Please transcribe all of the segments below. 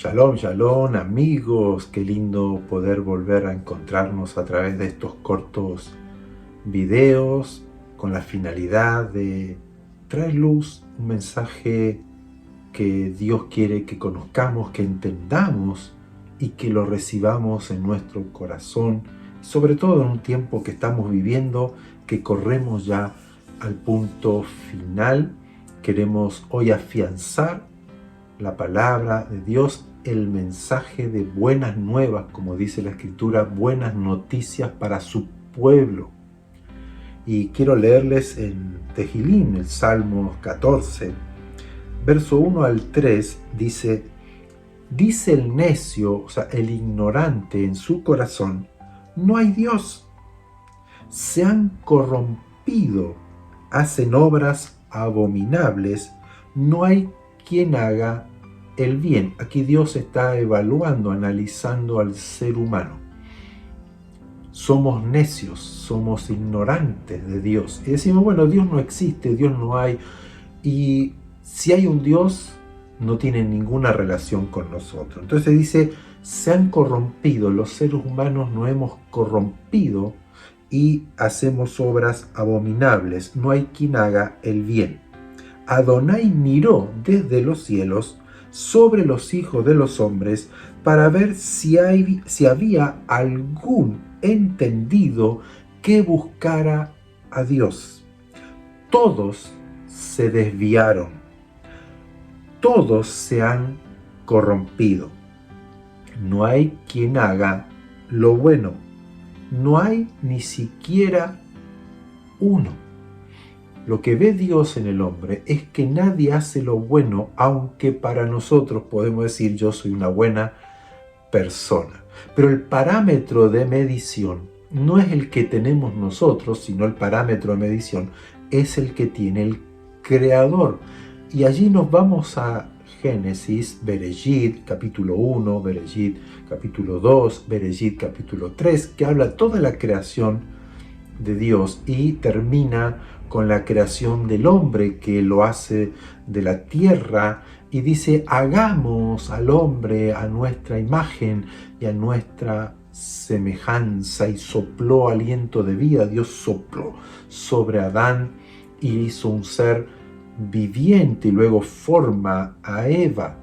Shalom, shalom, amigos. Qué lindo poder volver a encontrarnos a través de estos cortos videos con la finalidad de traer luz, un mensaje que Dios quiere que conozcamos, que entendamos y que lo recibamos en nuestro corazón, sobre todo en un tiempo que estamos viviendo, que corremos ya al punto final. Queremos hoy afianzar la palabra de Dios, el mensaje de buenas nuevas, como dice la Escritura, buenas noticias para su pueblo. Y quiero leerles en Tehillim, el Salmo 14, verso 1 al 3, dice el necio, o sea, el ignorante en su corazón, no hay Dios. Se han corrompido, hacen obras abominables, no hay quien haga el bien. Aquí Dios está evaluando, analizando al ser humano. Somos necios, somos ignorantes de Dios. Y decimos, bueno, Dios no existe, Dios no hay. Y si hay un Dios, no tiene ninguna relación con nosotros. Entonces dice, se han corrompido, los seres humanos nos hemos corrompido y hacemos obras abominables. No hay quien haga el bien. Adonai miró desde los cielos sobre los hijos de los hombres para ver si había algún entendido que buscara a Dios. Todos se desviaron, todos se han corrompido. No hay quien haga lo bueno, no hay ni siquiera uno. Lo que ve Dios en el hombre es que nadie hace lo bueno, aunque para nosotros podemos decir yo soy una buena persona. Pero el parámetro de medición no es el que tenemos nosotros, sino el parámetro de medición es el que tiene el Creador. Y allí nos vamos a Génesis, Bereshit, capítulo 1, Bereshit, capítulo 2, Bereshit, capítulo 3, que habla toda la creación de Dios y termina con la creación del hombre, que lo hace de la tierra, y dice, hagamos al hombre a nuestra imagen y a nuestra semejanza, y sopló aliento de vida. Dios sopló sobre Adán y hizo un ser viviente, y luego forma a Eva.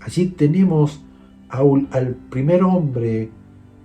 Allí tenemos al primer hombre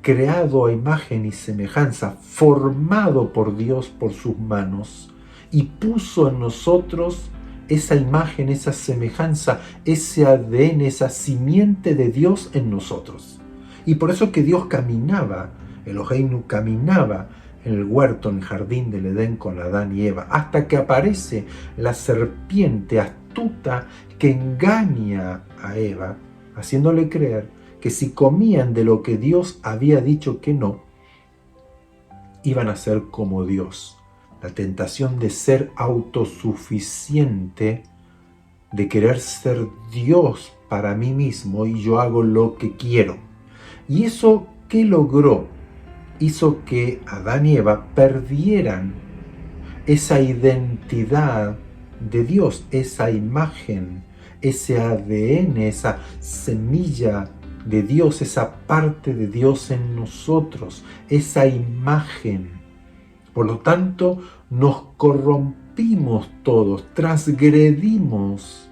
creado a imagen y semejanza, formado por Dios por sus manos, y puso en nosotros esa imagen, esa semejanza, ese ADN, esa simiente de Dios en nosotros. Y por eso que Dios caminaba, Eloheinu caminaba en el huerto, en el jardín del Edén con Adán y Eva, hasta que aparece la serpiente astuta que engaña a Eva, haciéndole creer que si comían de lo que Dios había dicho que no, iban a ser como Dios. La tentación de ser autosuficiente, de querer ser Dios para mí mismo y yo hago lo que quiero. ¿Y eso qué logró? Hizo que Adán y Eva perdieran esa identidad de Dios, esa imagen, ese ADN, esa semilla de Dios, esa parte de Dios en nosotros, esa imagen. Por lo tanto, nos corrompimos todos, transgredimos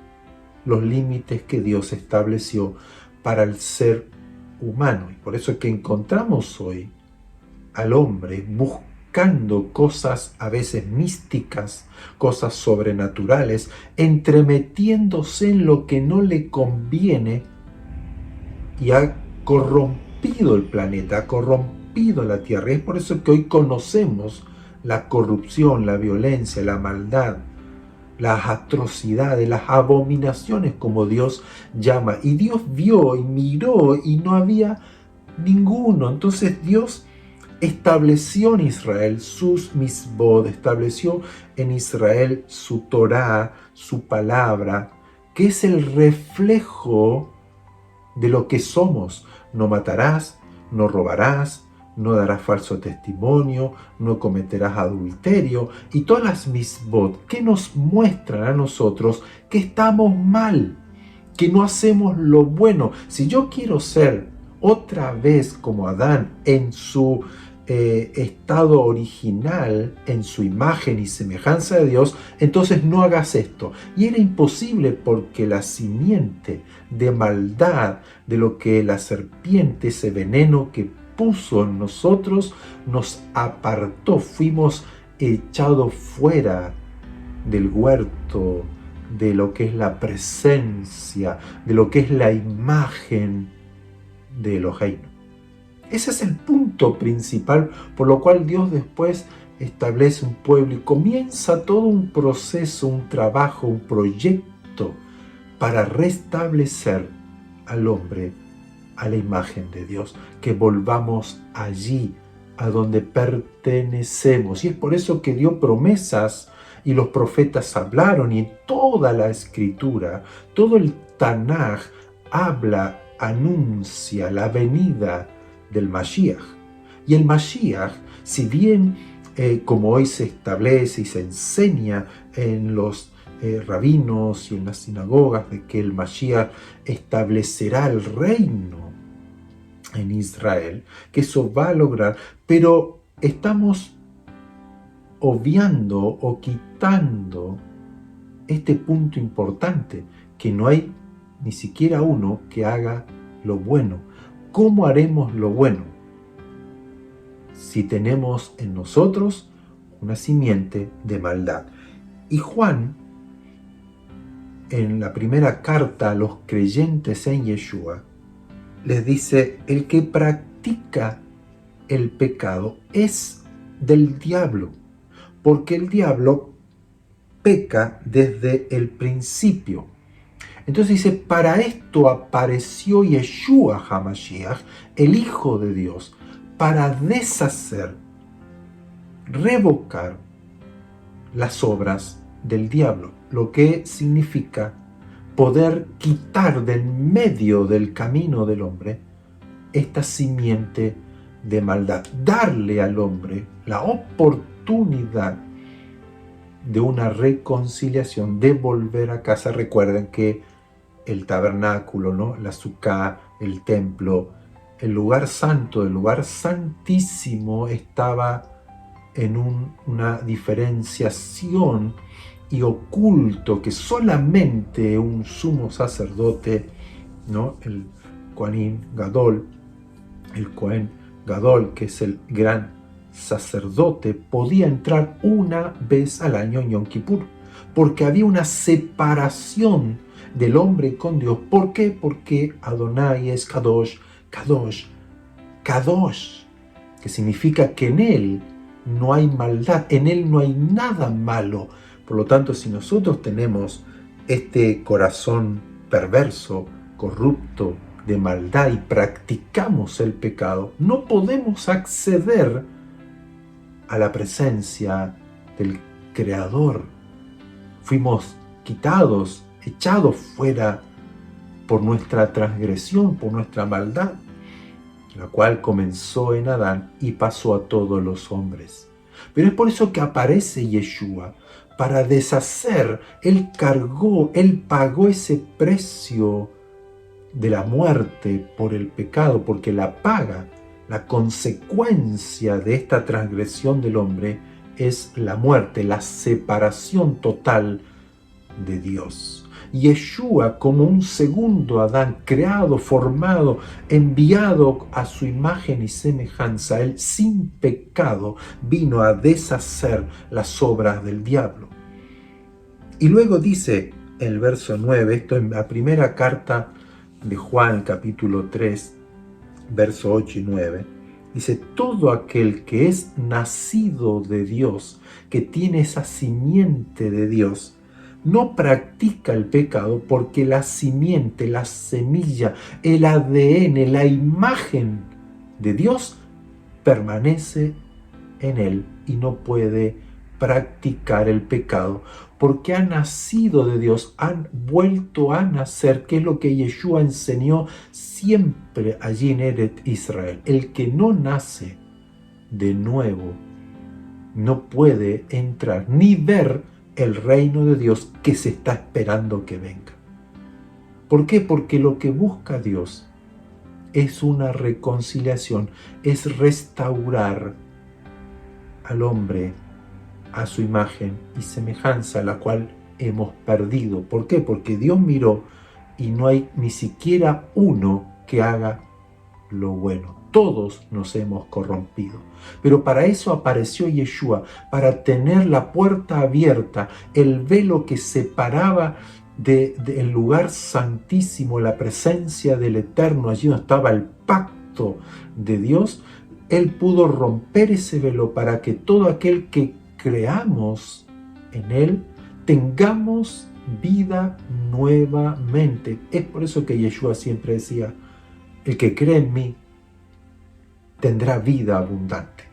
los límites que Dios estableció para el ser humano. Y por eso es que encontramos hoy al hombre buscando cosas a veces místicas, cosas sobrenaturales, entremetiéndose en lo que no le conviene, y ha corrompido el planeta, ha corrompido la tierra. Y es por eso que hoy conocemos la corrupción, la violencia, la maldad, las atrocidades, las abominaciones, como Dios llama. Y Dios vio y miró y no había ninguno. Entonces Dios estableció en Israel sus misbod, estableció en Israel su Torá, su palabra, que es el reflejo de lo que somos. No matarás, no robarás, no darás falso testimonio, no cometerás adulterio, y todas las misbot que nos muestran a nosotros que estamos mal, que no hacemos lo bueno. Si yo quiero ser otra vez como Adán en su estado original, en su imagen y semejanza de Dios, entonces no hagas esto. Y era imposible porque la simiente de maldad, de lo que la serpiente, ese veneno que puso en nosotros, nos apartó, fuimos echados fuera del huerto, de lo que es la presencia, de lo que es la imagen de Elohim. Ese es el punto principal por lo cual Dios después establece un pueblo y comienza todo un proceso, un trabajo, un proyecto para restablecer al hombre a la imagen de Dios, que volvamos allí a donde pertenecemos. Y es por eso que dio promesas y los profetas hablaron, y toda la escritura, todo el Tanaj habla, anuncia la venida del Mashiach. Y el Mashiach, si bien como hoy se establece y se enseña en los rabinos y en las sinagogas de que el Mashiach establecerá el reino en Israel, que eso va a lograr, pero estamos obviando o quitando este punto importante, que no hay ni siquiera uno que haga lo bueno. ¿Cómo haremos lo bueno si tenemos en nosotros una simiente de maldad? Y Juan, en la primera carta a los creyentes en Yeshua, les dice: el que practica el pecado es del diablo, porque el diablo peca desde el principio. Entonces dice, para esto apareció Yeshua HaMashiach, el Hijo de Dios, para deshacer, revocar las obras del diablo, lo que significa poder quitar del medio del camino del hombre esta simiente de maldad, darle al hombre la oportunidad de una reconciliación, de volver a casa. Recuerden que el tabernáculo, ¿no?, la suká, el templo, el lugar santo, el lugar santísimo estaba en una diferenciación y oculto que solamente un sumo sacerdote, ¿no?, el Kohanim Gadol, el Kohen Gadol, que es el gran sacerdote, podía entrar una vez al año en Yom Kippur, porque había una separación del hombre con Dios. ¿Por qué? Porque Adonai es Kadosh, Kadosh, Kadosh, que significa que en Él no hay maldad, en Él no hay nada malo. Por lo tanto, si nosotros tenemos este corazón perverso, corrupto, de maldad, y practicamos el pecado, no podemos acceder a la presencia del Creador. Fuimos quitados, echados fuera por nuestra transgresión, por nuestra maldad, la cual comenzó en Adán y pasó a todos los hombres. Pero es por eso que aparece Yeshua, para deshacer. Él cargó, Él pagó ese precio de la muerte por el pecado, porque la paga, la consecuencia de esta transgresión del hombre es la muerte, la separación total de Dios. Yeshua, como un segundo Adán, creado, formado, enviado a su imagen y semejanza, Él sin pecado vino a deshacer las obras del diablo. Y luego dice el verso 9, esto en la primera carta de Juan, capítulo 3, verso 8 y 9, dice: todo aquel que es nacido de Dios, que tiene esa simiente de Dios, no practica el pecado, porque la simiente, la semilla, el ADN, la imagen de Dios permanece en él y no puede practicar el pecado, porque ha nacido de Dios, han vuelto a nacer, que es lo que Yeshua enseñó siempre allí en Eretz Israel. El que no nace de nuevo no puede entrar ni ver el reino de Dios que se está esperando que venga. ¿Por qué? Porque lo que busca Dios es una reconciliación, es restaurar al hombre a su imagen y semejanza, la cual hemos perdido. ¿Por qué? Porque Dios miró y no hay ni siquiera uno que haga lo bueno. Todos nos hemos corrompido. Pero para eso apareció Yeshua, para tener la puerta abierta, el velo que separaba del lugar santísimo, la presencia del Eterno, allí donde estaba el pacto de Dios. Él pudo romper ese velo para que todo aquel que creamos en Él tengamos vida nuevamente. Es por eso que Yeshua siempre decía: el que cree en mí tendrá vida abundante,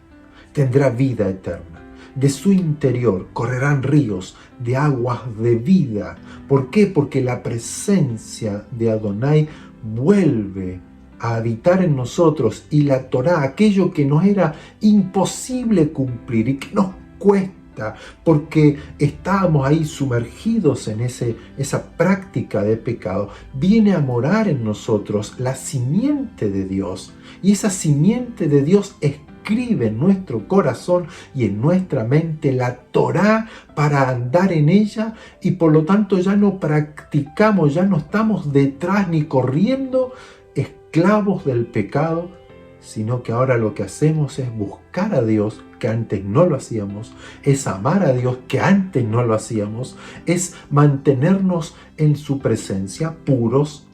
tendrá vida eterna. De su interior correrán ríos de aguas de vida. ¿Por qué? Porque la presencia de Adonai vuelve a habitar en nosotros, y la Torá, aquello que nos era imposible cumplir y que nos cuesta, porque estábamos ahí sumergidos en esa práctica de pecado, viene a morar en nosotros la simiente de Dios, y esa simiente de Dios escribe en nuestro corazón y en nuestra mente la Torá para andar en ella, y por lo tanto ya no practicamos, ya no estamos detrás ni corriendo esclavos del pecado, sino que ahora lo que hacemos es buscar a Dios, que antes no lo hacíamos, es amar a Dios, que antes no lo hacíamos, es mantenernos en su presencia puros,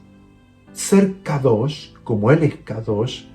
ser Kadosh, como Él es Kadosh,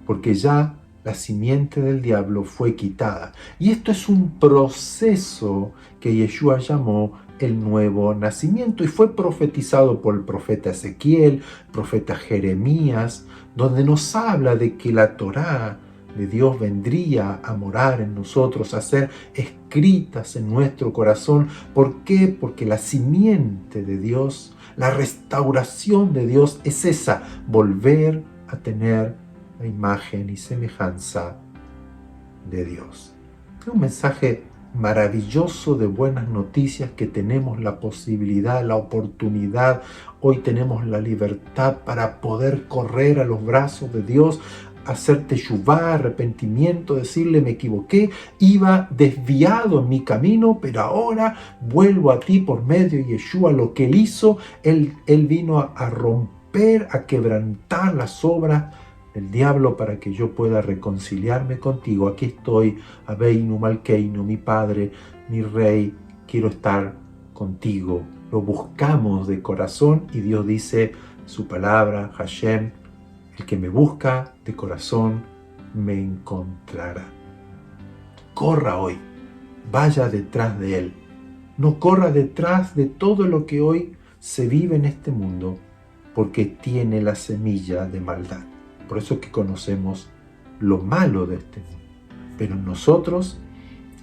porque ya la simiente del diablo fue quitada. Y esto es un proceso que Yeshua llamó el nuevo nacimiento, y fue profetizado por el profeta Ezequiel, profeta Jeremías, donde nos habla de que la Torá de Dios vendría a morar en nosotros, a ser escritas en nuestro corazón. ¿Por qué? Porque la simiente de Dios, la restauración de Dios es esa: volver a tener la imagen y semejanza de Dios. Es un mensaje maravilloso de buenas noticias, que tenemos la posibilidad, la oportunidad. Hoy tenemos la libertad para poder correr a los brazos de Dios, hacer teshuvá, arrepentimiento, decirle: me equivoqué, iba desviado en mi camino, pero ahora vuelvo a ti por medio de Yeshua. Lo que Él hizo, Él vino a romper, a quebrantar las obras del diablo para que yo pueda reconciliarme contigo. Aquí estoy, Abeinu Malkeinu, mi Padre, mi Rey, quiero estar contigo. Lo buscamos de corazón, y Dios dice su palabra, Hashem: el que me busca de corazón me encontrará. Corra hoy, vaya detrás de Él. No corra detrás de todo lo que hoy se vive en este mundo, porque tiene la semilla de maldad. Por eso es que conocemos lo malo de este mundo. Pero en nosotros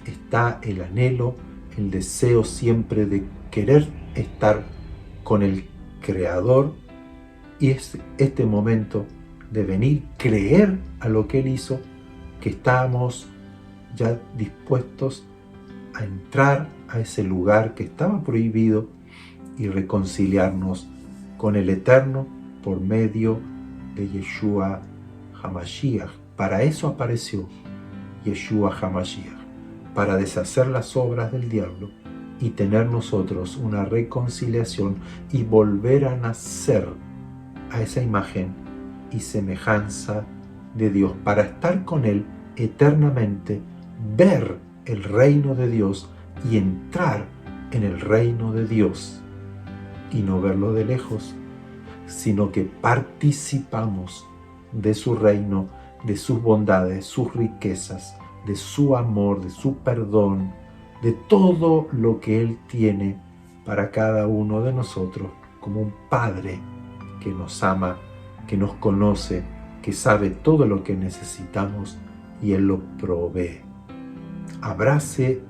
está el anhelo, el deseo siempre de querer estar con el Creador, y es este momento de venir, creer a lo que Él hizo, que estamos ya dispuestos a entrar a ese lugar que estaba prohibido y reconciliarnos con el Eterno por medio de Yeshua HaMashiach. Para eso apareció Yeshua HaMashiach, para deshacer las obras del diablo y tener nosotros una reconciliación y volver a nacer a esa imagen y semejanza de Dios, para estar con Él eternamente, ver el reino de Dios y entrar en el reino de Dios, y no verlo de lejos, sino que participamos de su reino, de sus bondades, sus riquezas, de su amor, de su perdón, de todo lo que Él tiene para cada uno de nosotros, como un Padre que nos ama, que nos conoce, que sabe todo lo que necesitamos, y Él lo provee. Abrace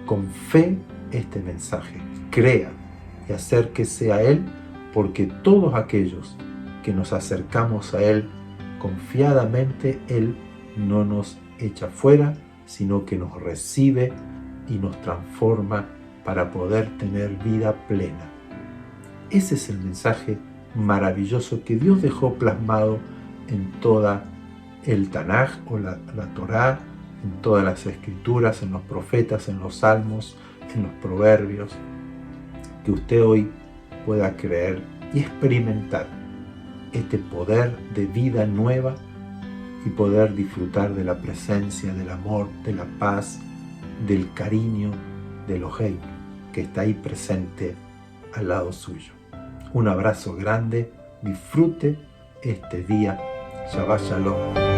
con fe este mensaje, crea y acérquese a Él, porque todos aquellos que nos acercamos a Él confiadamente, Él no nos echa fuera, sino que nos recibe y nos transforma para poder tener vida plena Ese es el mensaje maravilloso que Dios dejó plasmado en toda el Tanaj o la Torá, en todas las escrituras, en los profetas, en los salmos, en los proverbios. Que usted hoy pueda creer y experimentar este poder de vida nueva y poder disfrutar de la presencia, del amor, de la paz, del cariño de Elohim que está ahí presente al lado suyo. Un abrazo grande, disfrute este día. Shabbat Shalom.